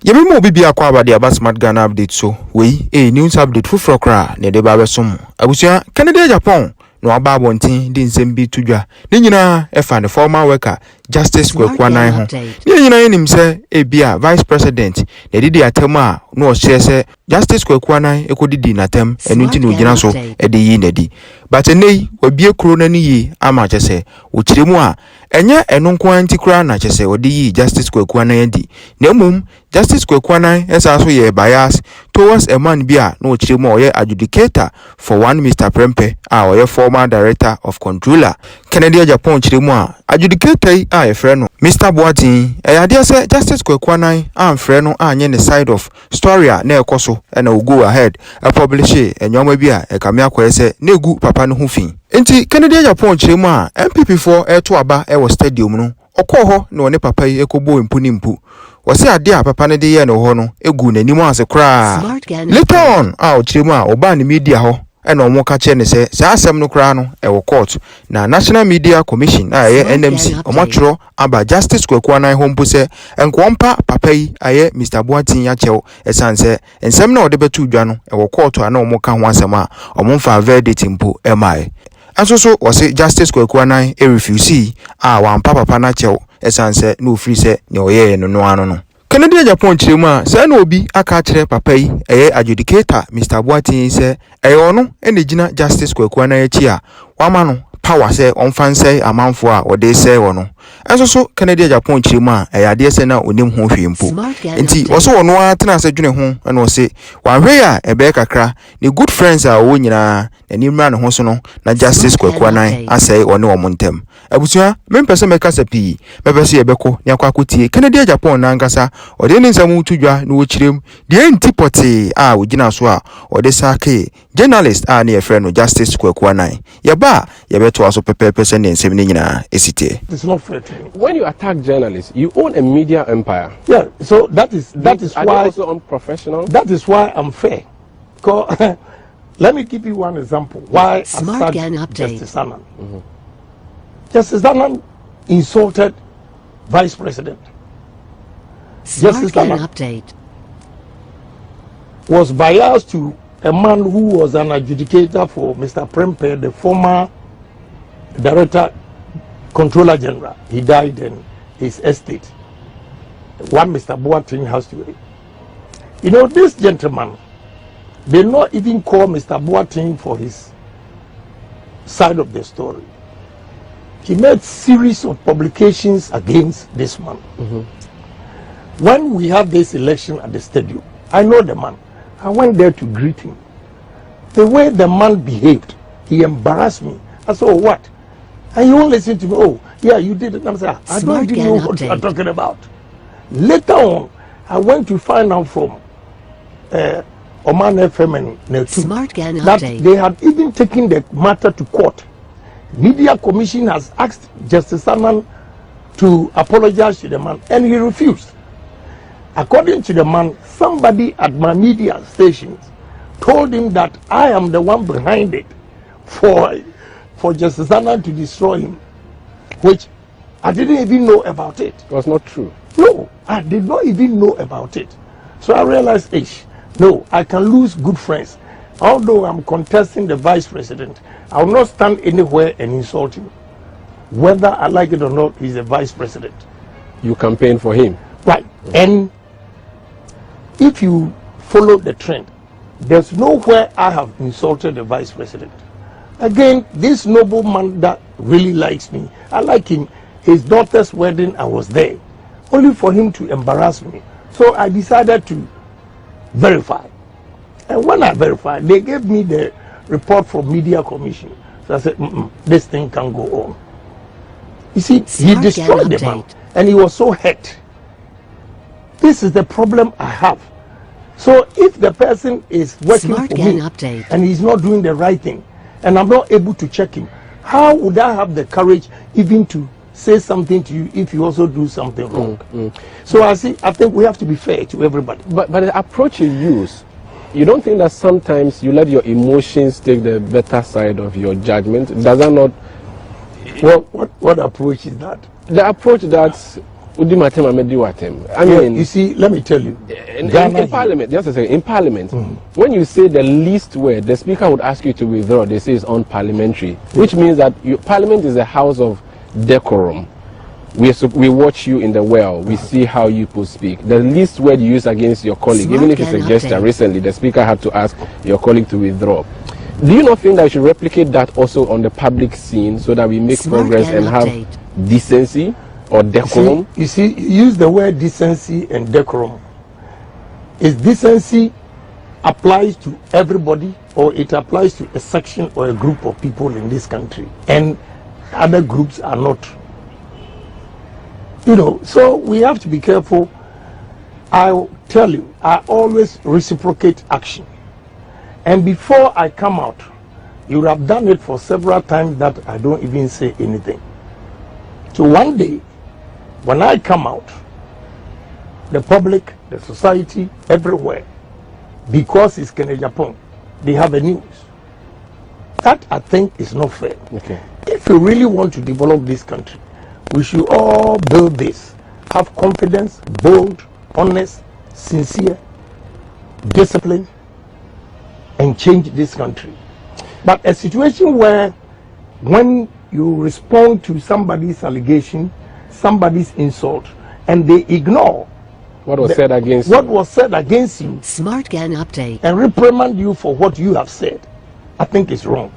Yemi mo bibi akwa ba dia basmat Ghana update so we news update fu frokra ne de ba besom abusua Canada Agyapong no aba abontin di nsem bi tudwa ne nyina e fa ne former worker Justice Kweku Anan ho ne nyina enim se ebia vice president ne didi atem a no o se Justice Kweku Anan ekodidi natem enu nti no gina so e de yi nadi but nei wabie kro na ni yi ama chese wo kiremu a enye enu nko anti kra na chese odi yi Justice Kweku Anan adi na mum Justice Kweku Anan esa so ye bias towards a man bia no kiremu o ye adjudicator for one Mr. Prempe a o ye former director of controller Canada Agyapong kiremu a adjudicator a ye frɛ no Mr. Boatin eyade se Justice Kweku Anan am frɛ no anye ne side of story a na ekoso and will go ahead and publish it and yoma bia e kamia kwese na gu papa no ho fin enti Canada Agyapong kiremu a MPP for e to aba e wo stadium no okoho na one papa yi ekobo mpu wose ade a papa ne de ye no ho no egu nanim ase kra later on a o kiremu a oba ne media ho and omo ka che ne se sa asem no kra no e wo court na National Media Commission aye NMC omo tworo aba Justice Kweku Anan ho mpo se enkwompa papa yi aye Mr. Boatin ya chew esanse ensem na ode betu dwa no e wo court ana omo ka ho asem a omo mfa verdict mpo emai asoso wose Justice Kweku Anan e refuse a wampa papa na chew esanse no free se ne oye no ano no Canada Agyapong kiremu a se na obi aka kire papa yi eye adjudicator Mr. Boatin se ono ene gina Justice Kweku Anan achi a wama no power se onfansai amanfo a ode se wono enso Canada Agyapong kiremu a eyade se na onim ho hwempo enti oso wono atena se dwene ho ena o se wanhwe a ebe kakra ne good friends a wo nyina animra ne ho so no na Justice Kweku Anan asai one wo montem abusua mempese mekasa pi mepese yebeko ne akwakotie Canada Agyapong na nkasa ode ne nsam tudwa na wo kirem de antipoti a ogina so a ode sake journalist a ne yefre no Justice Kweku Anan yeba yebeto aso pepepe ne nsem ne nyina esite. It's not fair to me. When you attack journalists, you own a media empire. Yeah, so that is Are why also unprofessional. That is why I'm fair. Let me give you one example why I Justice Anan. Justice Anan insulted Vice President. Justice Anan was biased to a man who was an adjudicator for Mr. Prempe, the former Director Controller General. He died in his estate. One Mr. Boatin has to. You know, this gentleman, they not even call Mr. Boatin for his side of the story. He made series of publications against this man. When we have this election at the stadium, I know the man. I went there to greet him. The way the man behaved, he embarrassed me. I said, oh, what? And he won't listen to me. Oh, yeah, you did it. I'm saying, I don't even know what you are talking about. Later on, I went to find out from Oman FM and Netu that they had even taken the matter to court. Media Commission has asked Justice Anan to apologize to the man, and he refused. According to the man, somebody at my media stations told him that I am the one behind it for Justice Anan to destroy him, which I didn't even know about it. It was not true. No, I did not even know about it. So I realized, no, I can lose good friends. Although I'm contesting the vice president, I will not stand anywhere and insult him. Whether I like it or not, he's a vice president. You campaign for him. Right. And if you follow the trend, there's nowhere I have insulted the vice president. Again, this nobleman that really likes me, I like him. His daughter's wedding, I was there, only for him to embarrass me. So I decided to verify. And when I verified, they gave me the report from Media Commission. So I said, this thing can go on. You see, he destroyed the man, and he was so hurt. This is the problem I have. So if the person is working for me and he's not doing the right thing, and I'm not able to check him, how would I have the courage even to say something to you if you also do something wrong? So I think we have to be fair to everybody. But the approach you use, you don't think that sometimes you let your emotions take the better side of your judgment? Does that not? What approach is that? The approach that I mean, you see, let me tell you, in Parliament, just a second, in Parliament, when you say the least word, the Speaker would ask you to withdraw. They say it's unparliamentary, which means that Parliament is a house of decorum. We watch you in the well. We see how you people speak. The least word you use against your colleague, even if it's a gesture, recently the Speaker had to ask your colleague to withdraw. Do you not think that we should replicate that also on the public scene so that we make progress and have decency or decorum? You see, use the word decency and decorum. Is decency applies to everybody, or it applies to a section or a group of people in this country, and other groups are not? You know, so we have to be careful. I'll tell you, I always reciprocate action. And before I come out, you would have done it for several times that I don't even say anything. So one day, when I come out, the public, the society, everywhere, because it's Agyapong, they have a news. That I think is not fair. Okay. If we really want to develop this country, we should all build this. Have confidence, bold, honest, sincere, disciplined, and change this country. But a situation where when you respond to somebody's allegation, somebody's insult, and they ignore what was said against you, Smart Gan update, and reprimand you for what you have said, I think it's wrong.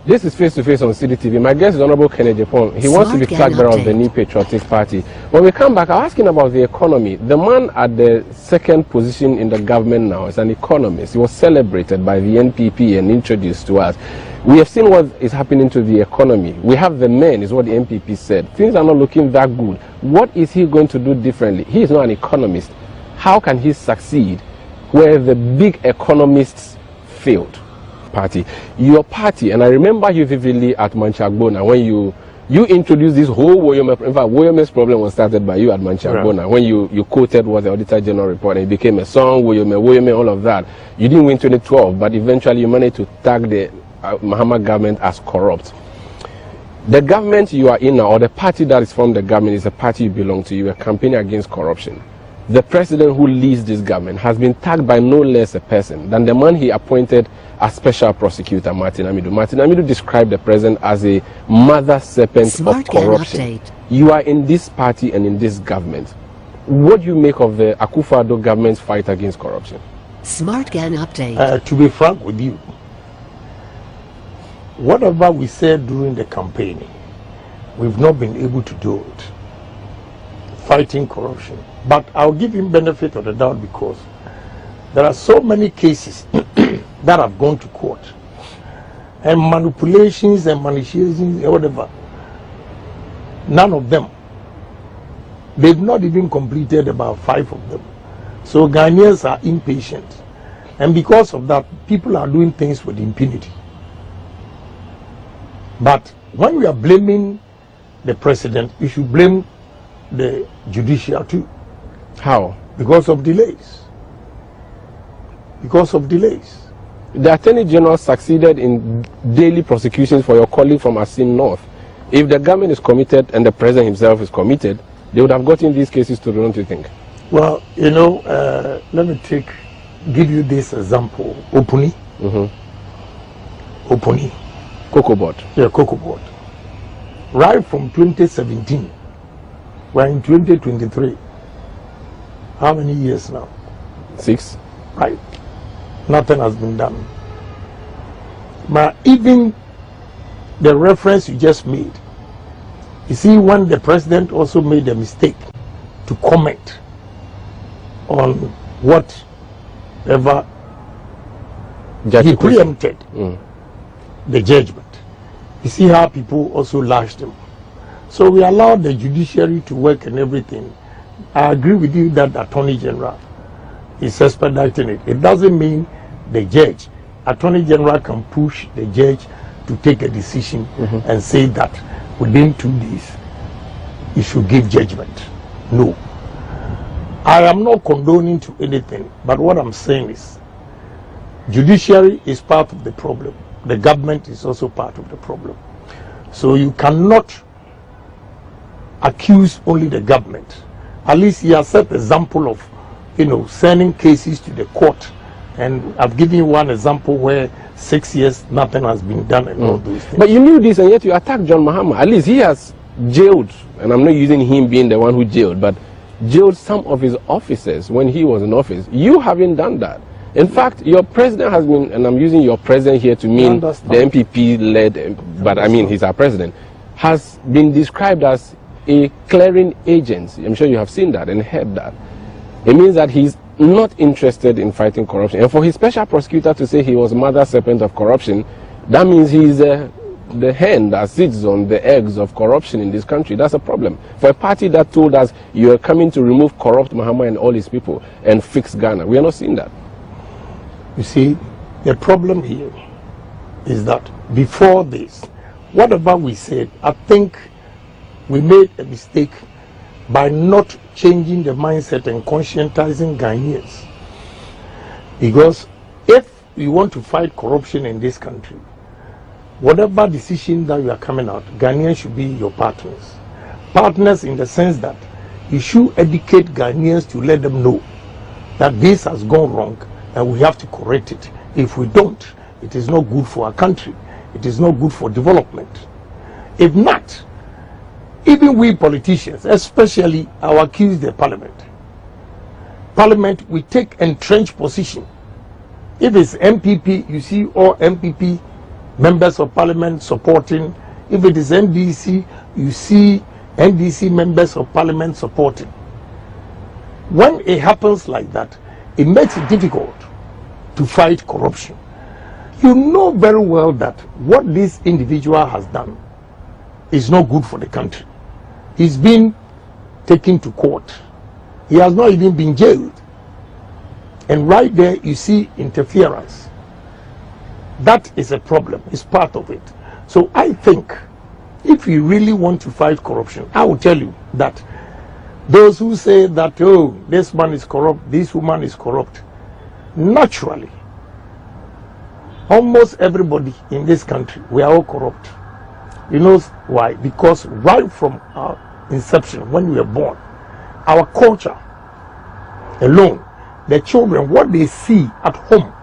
This is Face to Face on CDTV. My guest is Honorable Agyapong. He wants to be flag bearer of the New Patriotic Party. When we come back, I'm asking about the economy. The man at the second position in the government now is an economist. He was celebrated by the NPP and introduced to us. We have seen what is happening to the economy. We have the men, is what the NPP said. Things are not looking that good. What is he going to do differently? He is not an economist. How can he succeed where the big economists failed? Party, your party, and I remember you vividly at Manchagbona when you introduced this whole Woyome. In fact, Woyome's problem was started by you at Manchagbona, when you quoted what the Auditor General report, and it became a song, Woyome, all of that. You didn't win 2012, but eventually you managed to tag the Mahama government as corrupt. The government you are in now, or the party that is from the government, is a party you belong to. You are campaigning against corruption. The president who leads this government has been tagged by no less a person than the man he appointed as special prosecutor, Martin Amidu. Martin Amidu described the president as a mother serpent of corruption. You are in this party and in this government. What do you make of the Akufo-Addo government's fight against corruption? Smart Gan update. To be frank with you, whatever we said during the campaign, we've not been able to do it. Fighting corruption. But I'll give him benefit of the doubt because there are so many cases that have gone to court, and manipulations and manipulations and whatever. None of them. They've not even completed about 5 of them. So Ghanaians are impatient, and because of that, people are doing things with impunity. But when we are blaming the president, you should blame the judiciary too. How? Because of delays. Because of delays. The Attorney General succeeded in daily prosecutions for your colleague from Asin North. If the government is committed and the president himself is committed, they would have gotten these cases to, don't you think? Well, you know, let me give you this example. Opuni. Opuni. Cocoa board. Yeah, cocoa board. Right from 2017, we're in 2023. How many years now? 6. Right. Nothing has been done. But even the reference you just made, you see, when the president also made a mistake to comment on whatever he preempted the judgment. You see how people also lashed him. So we allowed the judiciary to work and everything. I agree with you that the Attorney General is expediting it. It doesn't mean the judge. Attorney General can push the judge to take a decision and say that within 2 days he should give judgment. No. I am not condoning to anything, but what I'm saying is judiciary is part of the problem. The government is also part of the problem. So you cannot accuse only the government. At least he has set example of, sending cases to the court. And I've given you one example where 6 years nothing has been done and all those things. But you knew this and yet you attacked John Mahama. At least he has jailed, and I'm not using him being the one who jailed, but jailed some of his officers when he was in office. You haven't done that. In fact, your president has been, and I'm using your president here to mean the MPP-led, but I mean he's our president, has been described as a clearing agent. I'm sure you have seen that and heard that. It means that he's not interested in fighting corruption. And for his special prosecutor to say he was mother serpent of corruption, that means he's the hen that sits on the eggs of corruption in this country. That's a problem. For a party that told us you are coming to remove corrupt Mahama and all his people and fix Ghana, we are not seeing that. You see, the problem here is that before this, whatever we said, I think we made a mistake by not changing the mindset and conscientizing Ghanaians. Because if we want to fight corruption in this country, whatever decision that you are coming out, Ghanaians should be your partners. Partners in the sense that you should educate Ghanaians to let them know that this has gone wrong and we have to correct it. If we don't, it is not good for our country. It is not good for development. If not, even we politicians, especially our accused the Parliament, we take entrenched position. If it's MPP, you see all MPP members of Parliament supporting. If it is NDC, you see NDC members of Parliament supporting. When it happens like that, it makes it difficult to fight corruption. You know very well that what this individual has done is not good for the country. He's been taken to court. He has not even been jailed. And right there you see interference. That is a problem. It's part of it. So I think if we really want to fight corruption, I will tell you that those who say that, oh, this man is corrupt, this woman is corrupt, naturally, almost everybody in this country, we are all corrupt. You know why? Because right from our inception, when we were born, our culture alone, the children, what they see at home,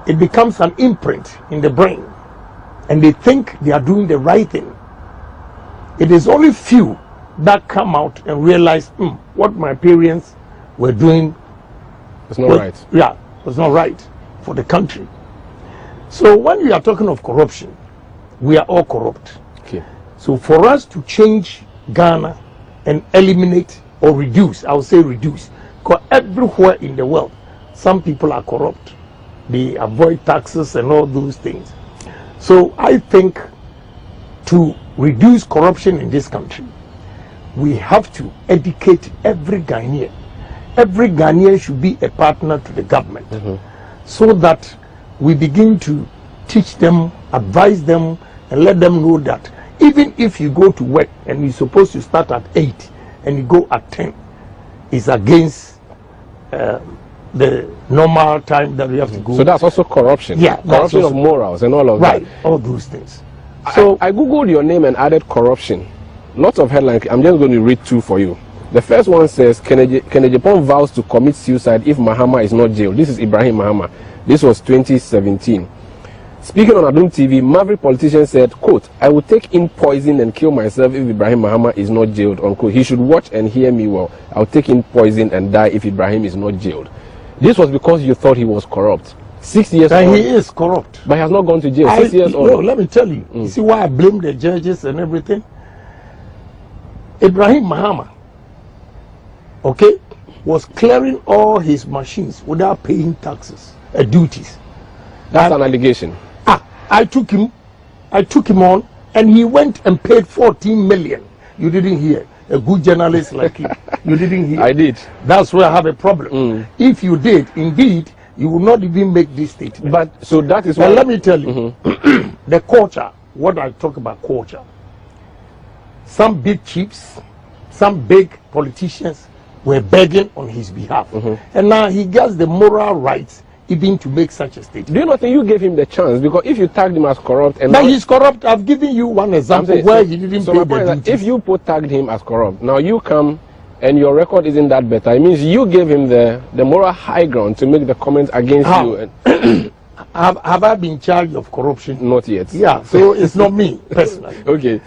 it becomes an imprint in the brain, and they think they are doing the right thing. It is only few that come out and realize what my parents were doing was not right. Yeah, was not right for the country. So when we are talking of corruption, we are all corrupt. Okay. So for us to change Ghana and eliminate or reduce, I would say reduce, because everywhere in the world, some people are corrupt. They avoid taxes and all those things. So I think to reduce corruption in this country, we have to educate every Ghanaian. Every Ghanaian should be a partner to the government, so that we begin to teach them, advise them, and let them know that even if you go to work and you're supposed to start at 8 and you go at 10, it's against the normal time that we have to go. So that's also corruption. Yeah, corruption of morals and all of that. Right, all those things. So I googled your name and added corruption. Lots of headlines. I'm just going to read two for you. The first one says, Agyapong vows to commit suicide if Mahama is not jailed. This is Ibrahim Mahama. This was 2017. Speaking on Adom TV, Maverick politician said, quote, I will take in poison and kill myself if Ibrahim Mahama is not jailed, unquote. He should watch and hear me well. I'll take in poison and die if Ibrahim is not jailed. This was because you thought he was corrupt. 6 years and he is corrupt. But he has not gone to jail. 6 years old. No, let me tell you. You see why I blame the judges and everything? Ibrahim Mahama, okay, was clearing all his machines without paying taxes, duties. That's an allegation. I took him on, and he went and paid 14 million. You didn't hear. A good journalist like you, you didn't hear. I did. That's where I have a problem. If you did, indeed, you would not even make this statement. But so that is why. Let me tell you, the culture. What I talk about culture. Some big chiefs, some big politicians were begging on his behalf, and now he gets the moral rights even to make such a statement. Do you not think you gave him the chance? Because if you tagged him as corrupt, and now he's corrupt, I've given you one example where he didn't pay the duties. If you tagged him as corrupt, now you come and your record isn't that better, it means you gave him the moral high ground to make the comments against you. And have I been charged of corruption? Not yet. Yeah, so it's not me personally. Okay.